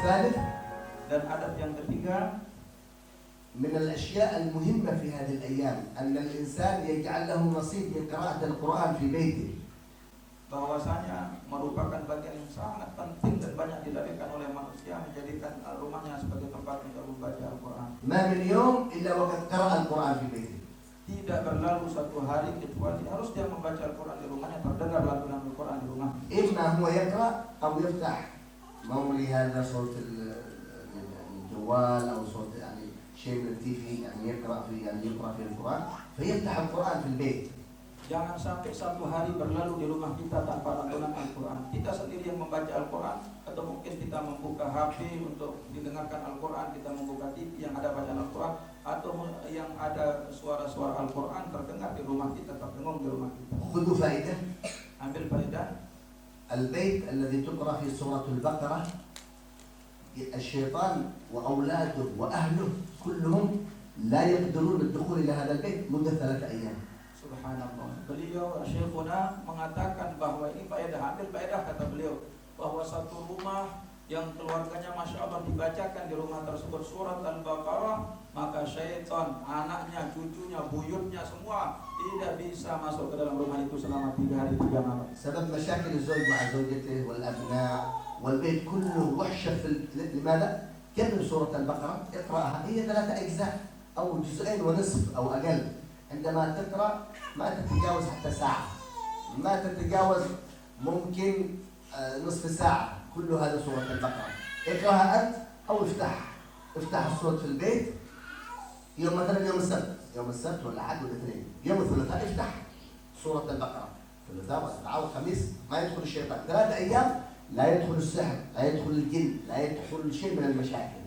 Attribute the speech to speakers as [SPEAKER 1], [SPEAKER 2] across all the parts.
[SPEAKER 1] الثالث
[SPEAKER 2] dan adab yang ketiga
[SPEAKER 1] من الأشياء المهمة في هذه الأيام أن الإنسان يجعل له نصيب من قراءة القرآن في بيته.
[SPEAKER 2] bahwasanya merupakan bagian yang sangat penting dan banyak dilakukan oleh manusia menjadikan rumahnya sebagai tempat untuk membaca Al-Quran.
[SPEAKER 1] ما من يوم إلا وقد قرأ القرآن في بيته.
[SPEAKER 2] Tidak berlalu satu hari kecuali harus dia membaca Al-Quran di rumahnya, terdengar lantunan Al-Quran di rumah.
[SPEAKER 1] إما هو يقرأ أو يفتح مولي هذا صوت الجوال أو صوت يعني شيء من التيفي يعني يقرأ في القرآن فيفتح القرآن في البيت.
[SPEAKER 2] Jangan sampai satu hari berlalu di rumah kita tanpa lantunan Al-Quran. Kita sendiri yang membaca Al-Quran, atau mungkin kita membuka HP untuk didengarkan Al-Quran, kita membuka TV yang ada bacaan Al-Quran, atau yang ada suara-suara Al-Quran terdengar di rumah kita, terdengung di rumah kita.
[SPEAKER 1] خذوا فائدة.
[SPEAKER 2] Ambil faedah.
[SPEAKER 1] البيت الذي تقرأ في سورة البقرة الشيطان وأولاده وأهله كلهم لا يقدرون الدخول إلى هذا البيت مدة 3 أيام.
[SPEAKER 2] Subhanallah. Beliau Syekhuna mengatakan bahwa ini faedah, ambil faedah kata beliau, bahwa satu rumah yang keluarganya Masya Allah dibacakan di rumah tersebut surat Al-Baqarah, maka syaitan, anaknya, cucunya, buyutnya semua tidak bisa masuk ke dalam rumah itu selama 3 hari 3 malam.
[SPEAKER 1] سبب مشاكل الزوج مع زوجته والأبناء والبيت كله وحشة لماذا؟ كمل سورة البقرة اقرأها، هي 3 أجزاء أو 2.5 أو أقل. عندما تقرأ ما تتجاوز حتى ساعة، ما تتجاوز ممكن نصف ساعة، كل هذا سورة البقرة. اقرأها أنت أو افتح السورة في البيت يوم مثلا يوم السبت والأحد والاثنين، يوم الثلاثاء افتح سورة البقرة، الثلاثاء والأربعاء والخميس ما يدخل الشيطان، 3 أيام لا يدخل السحر، لا يدخل الجن، لا يدخل شيء من المشاكل.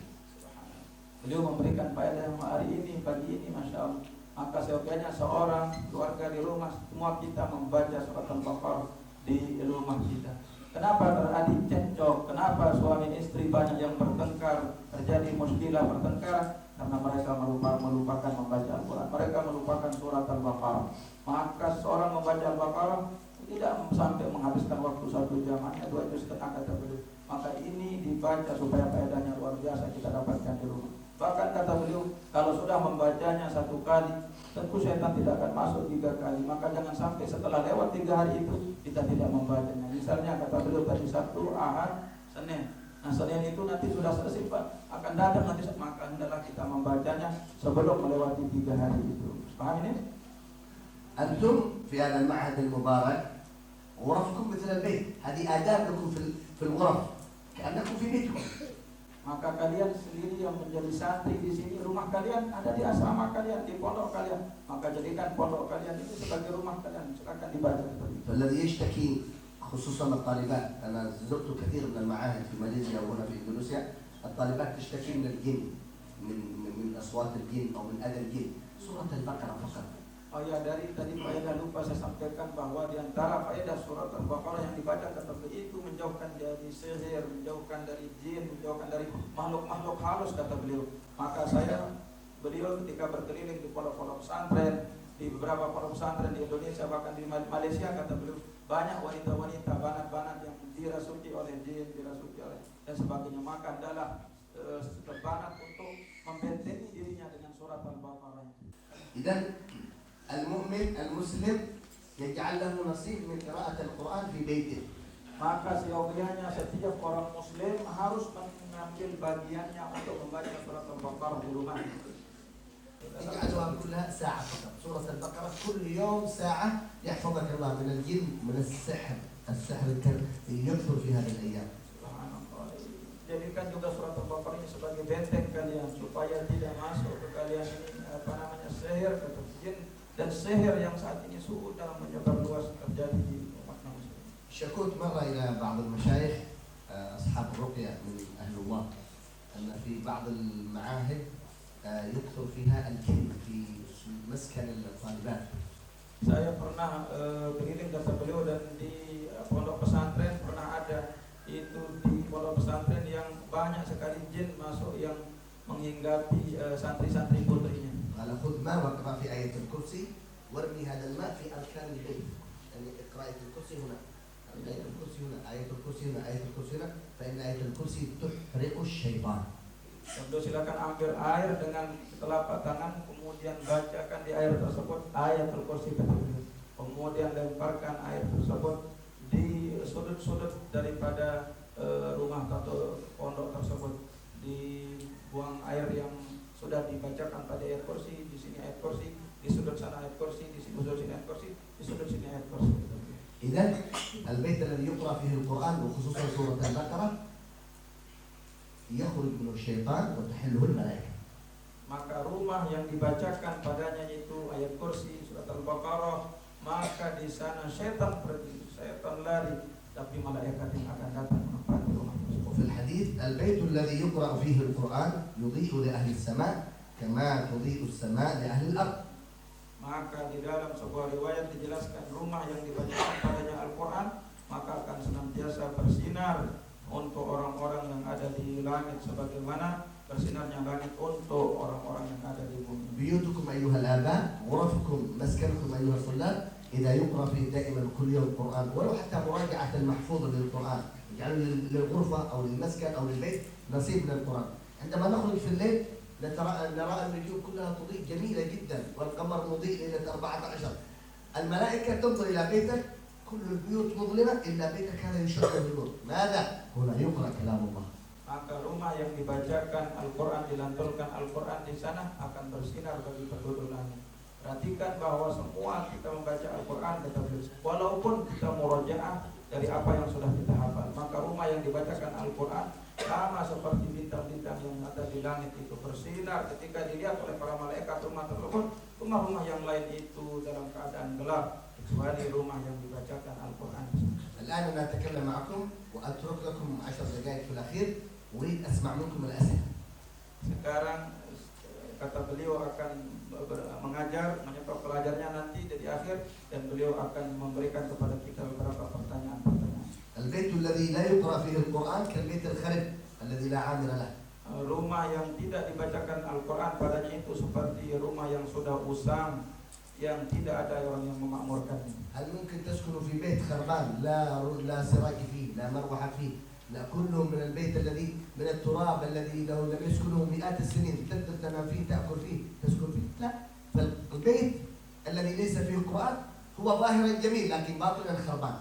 [SPEAKER 2] Beliau memberikan faedah hari ini, pagi ini, Masya Allah. Maka seyogianya seorang keluarga di rumah, semua kita membaca surat Al-Baqarah di rumah kita. Kenapa terjadi cekcok? Kenapa suami istri banyak yang bertengkar, terjadi muskilah pertengkaran? Karena mereka melupakan membaca Al-Quran. Mereka melupakan surat Al-Baqarah. Maka seorang membaca Al-Baqarah tidak sampai menghabiskan waktu 1 jam, hanya 2 juz setengah kata beliau. Maka ini dibaca supaya faedahnya luar biasa kita dapatkan di rumah. Bahkan kata beliau, kalau sudah membacanya 1 kali, tentu syaitan tidak akan masuk 3 kali. Maka jangan sampai setelah lewat 3 hari itu kita tidak membacanya. Misalnya kata beliau tadi Sabtu, Ahad, Senin. Nah Senin itu nanti sudah selesai Pak, akan datang nanti, maka hendaklah kita membacanya sebelum melewati 3 hari itu. Paham ini?
[SPEAKER 1] أنتم في هذا المعهد المبارك غرفكم مثل البيت، هذه آداب لكم في الغرف كأنكم في بيتكم.
[SPEAKER 2] Maka kalian sendiri yang menjadi santri di sini, rumah kalian ada di asrama kalian, di pondok kalian. Maka jadikan pondok kalian itu sebagai rumah kalian. Silakan dibaca seperti itu.
[SPEAKER 1] فالذي يشتكي خصوصا الطالبات، أنا زرت كثير من المعاهد في ماليزيا وهنا في إندونيسيا، الطالبات تشتكي من الجن، من أصوات الجن أو من أذى الجن. سورة البقرة فقط.
[SPEAKER 2] Oh ya, dari tadi faedah lupa saya sampaikan bahwa di antara faedah surat Al-Baqarah yang dibaca kata beliau itu menjauhkan dari sihir, menjauhkan dari jin, menjauhkan dari makhluk-makhluk halus kata beliau. Maka beliau ketika berkeliling di pondok-pondok pesantren, di beberapa pondok pesantren di Indonesia bahkan di Malaysia kata beliau, banyak wanita-wanita, banat-banat yang dirasuki oleh jin, dirasuki oleh dan sebagainya. Maka adalah banat untuk membentengi dirinya dengan surat Al-Baqarah.
[SPEAKER 1] إذن المؤمن المسلم يجعل له نصيب من قراءة القرآن في بيته.
[SPEAKER 2] Maka seyogianya setiap orang muslim harus mengambil bagiannya untuk membaca surat Al-Baqarah di rumah.
[SPEAKER 1] اجعلوها كلها ساعة فقط. سورة البقرة كل يوم ساعة يحفظك الله من الجن من السحر يكثر في هذه الأيام.
[SPEAKER 2] Jadikan juga surat Al-Baqarah ini sebagai benteng kalian supaya tidak masuk ke kalian ini sihir, jin dan sihir yang saat ini sudah menyebar luas terjadi di umat manusia.
[SPEAKER 1] شكوت مرة إلى بعض المشايخ أصحاب الرقية من أهل الله أن في بعض المعاهد يكثر فيها الجن في مسكن الطالبات.
[SPEAKER 2] Saya pernah berkeliling kata beliau dan di pondok pesantren pernah ada itu di pondok pesantren yang banyak sekali jin masuk yang menghinggapi santri-santri putrinya.
[SPEAKER 1] قال خذ ماء واقرأ في آية الكرسي وارمي هذا الماء في أركان البيت، يعني اقرأ آية الكرسي هنا آية الكرسي هنا، آية الكرسي هنا، آية الكرسي هنا، فإن آية الكرسي تحرق الشيطان.
[SPEAKER 2] Tentu silakan ambil air dengan telapak tangan, kemudian bacakan di air tersebut ayatul kursi tersebut. Kemudian lemparkan air tersebut di sudut-sudut daripada rumah atau pondok tersebut. Dibuang air yang sudah dibacakan pada ayat kursi, di sini ayat kursi, di sudut sana ayat kursi, di sini ayat kursi, di sudut sini ayat kursi.
[SPEAKER 1] إذن البيت الذي يقرأ فيه القرآن وخصوصا سورة البقرة يخرج منه الشيطان وتحله الملائكة.
[SPEAKER 2] Maka rumah yang dibacakan padanya itu ayat kursi, surat Al-Baqarah, maka di sana setan pergi, setan lari, tapi malaikat yang akan datang menempati rumah tersebut.
[SPEAKER 1] وفي الحديث البيت الذي يقرأ فيه القرآن يضيء لأهل السماء كما تضيء السماء لأهل الأرض.
[SPEAKER 2] Maka di dalam sebuah riwayat dijelaskan rumah yang dibacakan padanya Al-Quran maka akan senantiasa bersinar untuk orang-orang yang ada di langit sebagaimana bersinarnya langit untuk orang-orang yang ada di bumi.
[SPEAKER 1] بيوتكم أيها الآباء، غرفكم، مسكنكم أيها الطلاب، إذا يقرأ فيه دائما كل يوم القرآن ولو حتى مراجعة المحفوظ للقرآن، يعني للغرفة أو للمسكن أو للبيت نصيب من القرآن. عندما نخرج في الليل نرى النجوم كلها تضيء جميلة جدا والقمر مضيء ليلة 14. الملائكة تنظر إلى بيتك كل البيوت مظلمة إلا بيتك هذا يشرق بالنور. ماذا؟ هنا يقرأ كلام الله.
[SPEAKER 2] Maka rumah yang dibacakan Al-Quran, dilantulkan Al-Quran di sana akan bersinar bagi penduduk langit. Perhatikan bahwa semua kita membaca Al-Quran walaupun kita murojaah dari apa yang sudah kita hafal, maka rumah yang dibacakan Al-Quran sama seperti bintang-bintang yang ada di langit itu bersinar ketika dilihat oleh para malaikat rumah tersebut. Rumah-rumah yang lain itu dalam keadaan gelap kecuali rumah yang dibacakan Al-Quran.
[SPEAKER 1] الآن أنا أتكلم معكم وأترك لكم 10 دقائق في الأخير، أريد أسمع منكم الأسئلة.
[SPEAKER 2] Sekarang kata beliau akan mengajar, menyetop pelajarnya nanti di akhir dan beliau akan memberikan kepada kita beberapa pertanyaan-pertanyaan.
[SPEAKER 1] البيت الذي لا يقرأ فيه القرآن كالبيت الخرب الذي لا عامر له.
[SPEAKER 2] Rumah yang tidak dibacakan Al-Quran padanya itu seperti rumah yang sudah usang, yang tidak ada orang yang memakmurkannya.
[SPEAKER 1] هل ممكن تسكنوا في بيت خربان لا سراج فيه لا مروحة فيه لا كله من البيت الذي من التراب الذي لو لم يسكنه مئات السنين تقدر تنام فيه تأكل فيه تسكن فيه؟ لا. فالبيت الذي ليس فيه القرآن هو ظاهرا جميل لكن باطنا خربان.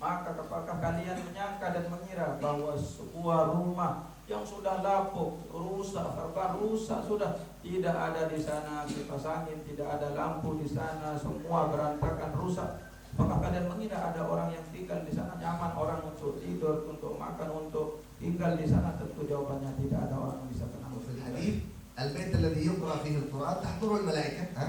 [SPEAKER 2] Maka apakah kalian menyangka dan mengira bahwa sebuah rumah yang sudah lapuk, rusak, serba rusak sudah, tidak ada di sana kipas angin, tidak ada lampu di sana, semua berantakan rusak. Apakah kalian mengira ada orang yang tinggal di sana nyaman, orang untuk tidur, untuk makan, untuk tinggal di sana? Tentu jawabannya tidak ada orang yang bisa tenang.
[SPEAKER 1] وفي الحديث البيت الذي يقرأ فيه القرآن تحضر الملائكة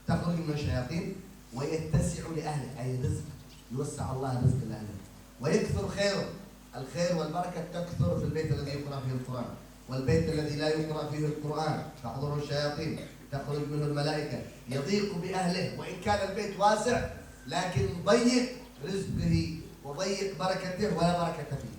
[SPEAKER 1] تخرج من الشياطين ويتسع لأهله أي رزق يوسع الله رزق لأهله ويكثر خيره. الخير والبركة تكثر في البيت الذي يقرأ فيه القرآن. والبيت الذي لا يقرأ فيه القرآن تحضره الشياطين تخرج منه الملائكة يضيق بأهله وإن كان البيت واسع لكن ضيق رزقه وضيق بركته ولا بركة فيه.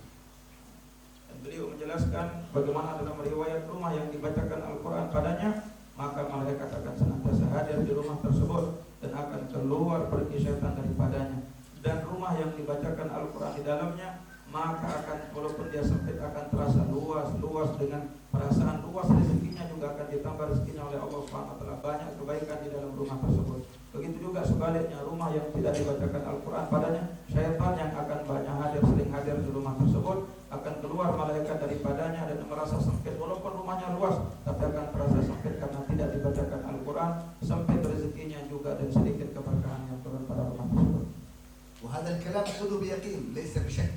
[SPEAKER 2] Beliau menjelaskan bagaimana dalam riwayat rumah yang dibacakan Al-Quran padanya, maka malaikat akan senantiasa hadir di rumah tersebut dan akan keluar pergi syaitan daripadanya. Dan rumah yang dibacakan Al-Quran di dalamnya, maka akan walaupun dia sempit akan terasa luas dengan perasaan luas, rezekinya juga akan ditambah rezekinya oleh Allah SWT. Banyak kebaikan di dalam rumah tersebut. Begitu juga sebaliknya, rumah yang tidak dibacakan Al-Quran padanya, syaitan yang akan banyak sering hadir di rumah tersebut, akan keluar malaikat daripadanya dan merasa sempit. Walaupun rumahnya luas, tapi akan terasa sempit karena tidak dibacakan Al-Quran, sempit rezekinya juga dan sedikit keberkahan yang turun pada rumah tersebut.
[SPEAKER 1] وهذا الكلام خذوا بيقين ليس بشك.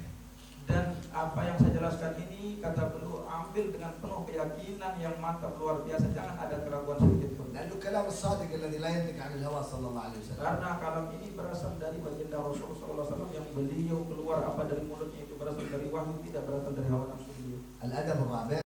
[SPEAKER 2] Dan apa yang saya jelaskan ini, kata beliau, ambil dengan penuh keyakinan yang mantap luar biasa, jangan ada keraguan sedikit pun.
[SPEAKER 1] لأنه كلام الصادق الذي لا ينطق عن الهوى صلى الله عليه وسلم.
[SPEAKER 2] Karena kalam ini berasal dari baginda Rasulullah SAW yang beliau keluar apa dari mulutnya itu berasal dari wahyu, tidak berasal dari hawa nafsu beliau.
[SPEAKER 1] الأدب الرابع